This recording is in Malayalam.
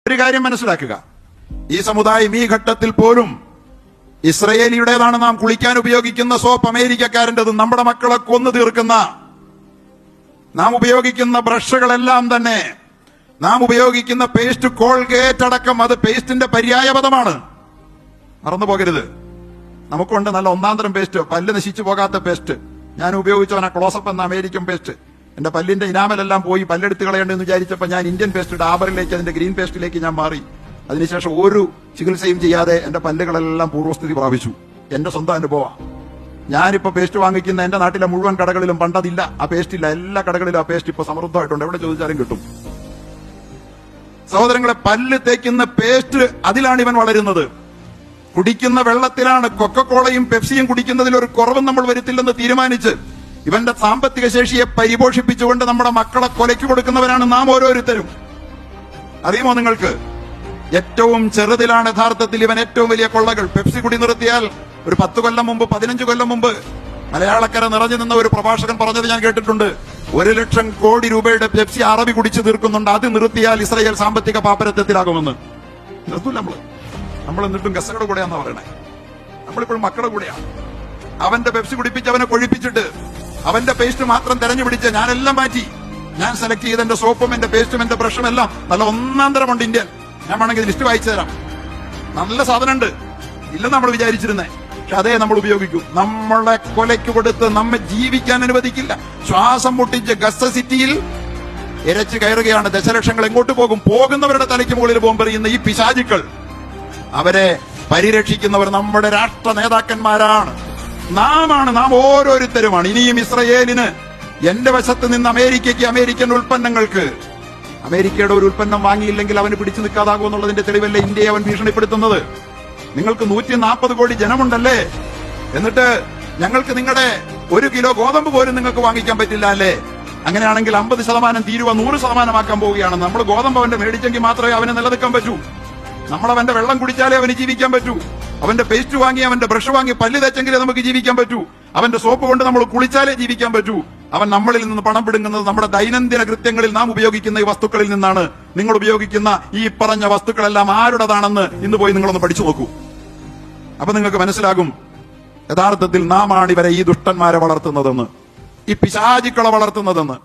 ഒരു കാര്യം മനസ്സിലാക്കുക, ഈ സമുദായം ഈ ഘട്ടത്തിൽ പോലും ഇസ്രയേലിയുടേതാണ് നാം കുളിക്കാൻ ഉപയോഗിക്കുന്ന സോപ്പ് അമേരിക്കക്കാരൻ്റെത്, നമ്മുടെ മക്കളെ കൊന്നു തീർക്കുന്ന, നാം ഉപയോഗിക്കുന്ന ബ്രഷുകളെല്ലാം തന്നെ, നാം ഉപയോഗിക്കുന്ന പേസ്റ്റ്, കോൾഗേറ്റ് അടക്കം അത് പേസ്റ്റിന്റെ പര്യായപദമാണ്. മറന്നു പോകരുത്. നമുക്കുണ്ട് നല്ല ഒന്നാന്തരം പേസ്റ്റ്, പല്ല് നശിച്ചു പോകാത്ത പേസ്റ്റ്. ഞാൻ ഉപയോഗിച്ചവനാ ക്ലോസപ്പ് എന്ന അമേരിക്കൻ പേസ്റ്റ്. എന്റെ പല്ലിന്റെ ഇനാമലെല്ലാം പോയി പല്ലെടുത്ത് കളയേണ്ടെന്ന് വിചാരിച്ചപ്പോൾ ഞാൻ ഇന്ത്യൻ പേസ്റ്റ് ഡാബറിലേക്ക്, അതിന്റെ ഗ്രീൻ പേസ്റ്റിലേക്ക് ഞാൻ മാറി. അതിനുശേഷം ഒരു ചികിത്സയും ചെയ്യാതെ എന്റെ പല്ലുകളെല്ലാം പൂർവ്വസ്ഥിതി പ്രാപിച്ചു. എന്റെ സ്വന്തം അനുഭവം. ഞാനിപ്പോ പേസ്റ്റ് വാങ്ങിക്കുന്ന എന്റെ നാട്ടിലെ മുഴുവൻ കടകളിലും പണ്ടതില്ല, ആ പേസ്റ്റ് ഇല്ല. എല്ലാ കടകളിലും ആ പേസ്റ്റ് ഇപ്പൊ സമൃദ്ധമായിട്ടുണ്ട്, എവിടെ ചോദിച്ചാലും കിട്ടും. സഹോദരങ്ങളെ, പല്ല് തേക്കുന്ന പേസ്റ്റ്, അതിലാണ് ഇവൻ വളരുന്നത്. കുടിക്കുന്ന വെള്ളത്തിലാണ്. കൊക്കക്കോളയും പെപ്സിയും കുടിക്കുന്നതിൽ ഒരു കുറവും നമ്മൾ വരുത്തില്ലെന്ന് തീരുമാനിച്ച് ഇവന്റെ സാമ്പത്തിക ശേഷിയെ പരിപോഷിപ്പിച്ചുകൊണ്ട് നമ്മുടെ മക്കളെ കൊലയ്ക്ക് കൊടുക്കുന്നവരാണ് നാം ഓരോരുത്തരും. അറിയുമോ നിങ്ങൾക്ക്? ഏറ്റവും ചെറുതിലാണ് യഥാർത്ഥത്തിൽ ഇവൻ ഏറ്റവും വലിയ കൊള്ളകൾ. പെപ്സി കുടി നിർത്തിയാൽ ഒരു 10 കൊല്ലം മുമ്പ്, 15 കൊല്ലം മുമ്പ് മലയാളക്കര നിറഞ്ഞു നിന്ന ഒരു പ്രഭാഷകൻ പറഞ്ഞത് ഞാൻ കേട്ടിട്ടുണ്ട്. 1 ലക്ഷം കോടി രൂപയുടെ പെപ്സി അറബി കുടിച്ചു തീർക്കുന്നുണ്ട്. അത് നിർത്തിയാൽ ഇസ്രായേൽ സാമ്പത്തിക പാപ്പരത്വത്തിലാകുമെന്ന്. നിർത്തൂല നമ്മൾ എന്നിട്ടും ഗസയുടെ കൂടെയാന്ന് പറയണേ. നമ്മളിപ്പോഴും മക്കളുടെ കൂടെയാണ്. അവന്റെ പെപ്സി കുടിപ്പിച്ച് അവനെ കൊഴിപ്പിച്ചിട്ട് അവന്റെ പേസ്റ്റ് മാത്രം തെരഞ്ഞു പിടിച്ച് ഞാനെല്ലാം മാറ്റി. ഞാൻ സെലക്ട് ചെയ്ത എന്റെ സോപ്പും എന്റെ പേസ്റ്റും എന്റെ ബ്രഷും എല്ലാം നല്ല ഒന്നാം തരമുണ്ട് ഇന്ത്യൻ. ഞാൻ വേണമെങ്കിൽ ലിസ്റ്റ് വായിച്ചു തരാം. നല്ല സാധനം ഉണ്ട്, ഇല്ലെന്ന് നമ്മൾ വിചാരിച്ചിരുന്നേ. പക്ഷെ അതേ നമ്മൾ ഉപയോഗിക്കും. നമ്മളെ കൊലയ്ക്ക് കൊടുത്ത് നമ്മെ ജീവിക്കാൻ അനുവദിക്കില്ല. ശ്വാസം മുട്ടിച്ച് ഗസ സിറ്റിയിൽ ഇരച്ചു കയറുകയാണ്. ദശലക്ഷങ്ങൾ എങ്ങോട്ട് പോകും? പോകുന്നവരുടെ തലയ്ക്ക് മുകളിൽ ബോംബെറിയുന്ന ഈ പിശാചുക്കൾ, അവരെ പരിരക്ഷിക്കുന്നവർ നമ്മുടെ രാഷ്ട്ര നേതാക്കന്മാരാണ്. നാം ഓരോരുത്തരുമാണ്. ഇനിയും ഇസ്രയേലിന് എന്റെ വശത്ത് നിന്ന് അമേരിക്കയ്ക്ക്, അമേരിക്കൻ ഉൽപ്പന്നങ്ങൾക്ക്, അമേരിക്കയുടെ ഒരു ഉൽപ്പന്നം വാങ്ങിയില്ലെങ്കിൽ അവന് പിടിച്ചു നിൽക്കാതാകുമെന്നുള്ളതിന്റെ തെളിവല്ലേ ഇന്ത്യയെ അവൻ ഭീഷണിപ്പെടുത്തുന്നത്. നിങ്ങൾക്ക് 140 കോടി ജനമുണ്ടല്ലേ, എന്നിട്ട് ഞങ്ങൾക്ക് നിങ്ങളുടെ 1 കിലോ ഗോതമ്പ് പോലും നിങ്ങൾക്ക് വാങ്ങിക്കാൻ പറ്റില്ല അല്ലേ? അങ്ങനെയാണെങ്കിൽ 50% തീരുവ 100% പോവുകയാണ്. നമ്മൾ ഗോതമ്പ് അവന്റെ മേടിച്ചെങ്കിൽ മാത്രമേ അവന് നിലനിൽക്കാൻ പറ്റൂ. നമ്മളവന്റെ വെള്ളം കുടിച്ചാലേ അവന് ജീവിക്കാൻ പറ്റൂ. അവന്റെ പേസ്റ്റ് വാങ്ങി, അവന്റെ ബ്രഷ് വാങ്ങി പല്ല് തേച്ചെങ്കിലേ നമുക്ക് ജീവിക്കാൻ പറ്റൂ. അവന്റെ സോപ്പ് കൊണ്ട് നമ്മൾ കുളിച്ചാലേ ജീവിക്കാൻ പറ്റൂ. അവൻ നമ്മളിൽ നിന്ന് പണം പിടുങ്ങുന്നത് നമ്മുടെ ദൈനംദിന കൃത്യങ്ങളിൽ നാം ഉപയോഗിക്കുന്ന ഈ വസ്തുക്കളിൽ നിന്നാണ്. നിങ്ങൾ ഉപയോഗിക്കുന്ന ഈ പറഞ്ഞ വസ്തുക്കളെല്ലാം ആരുടേതാണെന്ന് ഇന്ന് പോയി നിങ്ങളൊന്ന് പഠിച്ചു നോക്കൂ. അപ്പൊ നിങ്ങൾക്ക് മനസ്സിലാകും യഥാർത്ഥത്തിൽ നാമാണ് ഇവരെ, ഈ ദുഷ്ടന്മാരെ വളർത്തുന്നതെന്ന്, ഈ പിശാചുക്കളെ വളർത്തുന്നതെന്ന്.